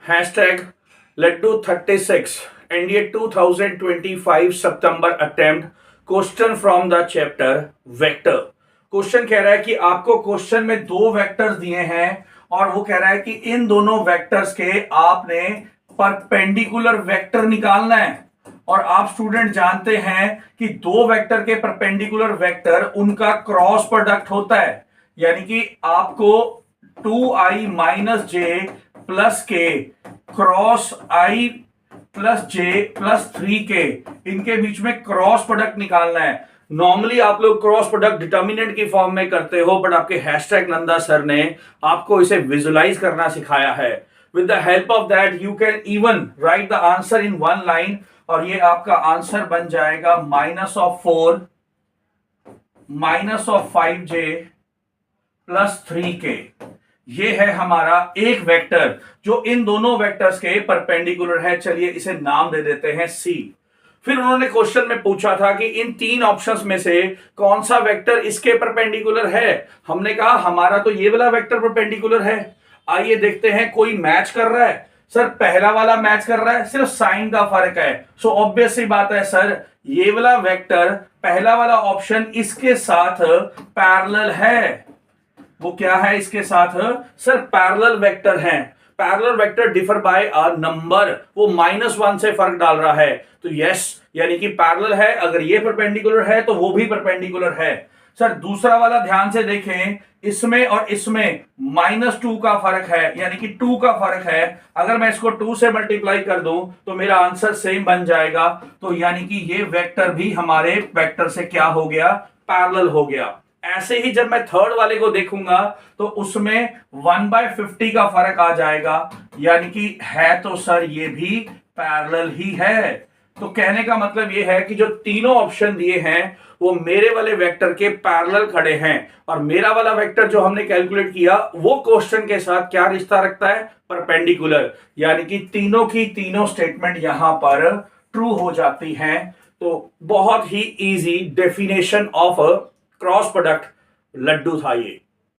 Hashtag Laddu36 NDA 2025 September attempt question from the chapter vector. Question कह रहा है कि आपको क्वेश्चन में दो वेक्टर्स दिए हैं और वो कह रहा है कि इन दोनों वेक्टर्स के आपने परपेंडिकुलर वेक्टर निकालना है। और आप स्टूडेंट जानते हैं कि दो वेक्टर के परपेंडिकुलर वेक्टर उनका क्रॉस प्रोडक्ट होता है, यानी कि आपको 2i माइनस जे प्लस के cross i plus J plus 3k इनके बीच में क्रॉस प्रोडक्ट निकालना है। नॉर्मली आप लोग क्रॉस प्रोडक्ट डिटर्मिनेंट की फॉर्म में करते हो, बट आपके हैशटैग नंदा सर ने आपको इसे विजुलाइज करना सिखाया है। With the help of that you can even right the answer in one line, और ये आपका आंसर बन जाएगा -4 -5j प्लस 3k। ये है हमारा एक वेक्टर जो इन दोनों वेक्टर्स के परपेंडिकुलर है। चलिए इसे नाम दे देते हैं C। फिर उन्होंने क्वेश्चन में पूछा था कि इन तीन ऑप्शंस में से कौन सा वेक्टर इसके परपेंडिकुलर है। हमने कहा हमारा तो ये वाला वेक्टर परपेंडिकुलर है। आइए देखते हैं कोई मैच कर रहा है। सर पहला वाला मैच कर रहा है, सिर्फ साइन का फर्क है। सो ऑब्वियस सी बात है सर, ये वाला वेक्टर पहला वाला ऑप्शन इसके साथ पैरेलल है। वो क्या है इसके साथ? सर पैरेलल वेक्टर है। Parallel vector differ by a number, वो -1 से फर्क डाल रहा है। तो यस, यानी कि पैरेलल है। अगर ये परपेंडिकुलर है तो वो भी परपेंडिकुलर है। सर दूसरा वाला ध्यान से देखें, इसमें और इसमें -2 का फर्क है, यानी कि 2 का फर्क है। अगर मैं इसको 2 से मल्टीप्लाई कर दूं तो मेरा आंसर सेम बन जाएगा। तो यानी कि ये वेक्टर भी हमारे वेक्टर से क्या हो गया? पैरेलल हो गया। ऐसे ही जब मैं थर्ड वाले को देखूंगा तो उसमें 1/50 का फर्क आ जाएगा, यानी कि है तो सर ये भी पैरेलल ही है। तो कहने का मतलब ये है कि जो तीनों ऑप्शन दिए हैं वो मेरे वाले वेक्टर के पैरेलल खड़े हैं, और मेरा वाला वेक्टर जो हमने कैलकुलेट किया वो क्वेश्चन के साथ क्या रिश्ता रखता है? परपेंडिकुलर। यानी कि तीनों की तीनों स्टेटमेंट यहां पर ट्रू हो जाती हैं। तो बहुत ही easy definition of cross product laddu था ये।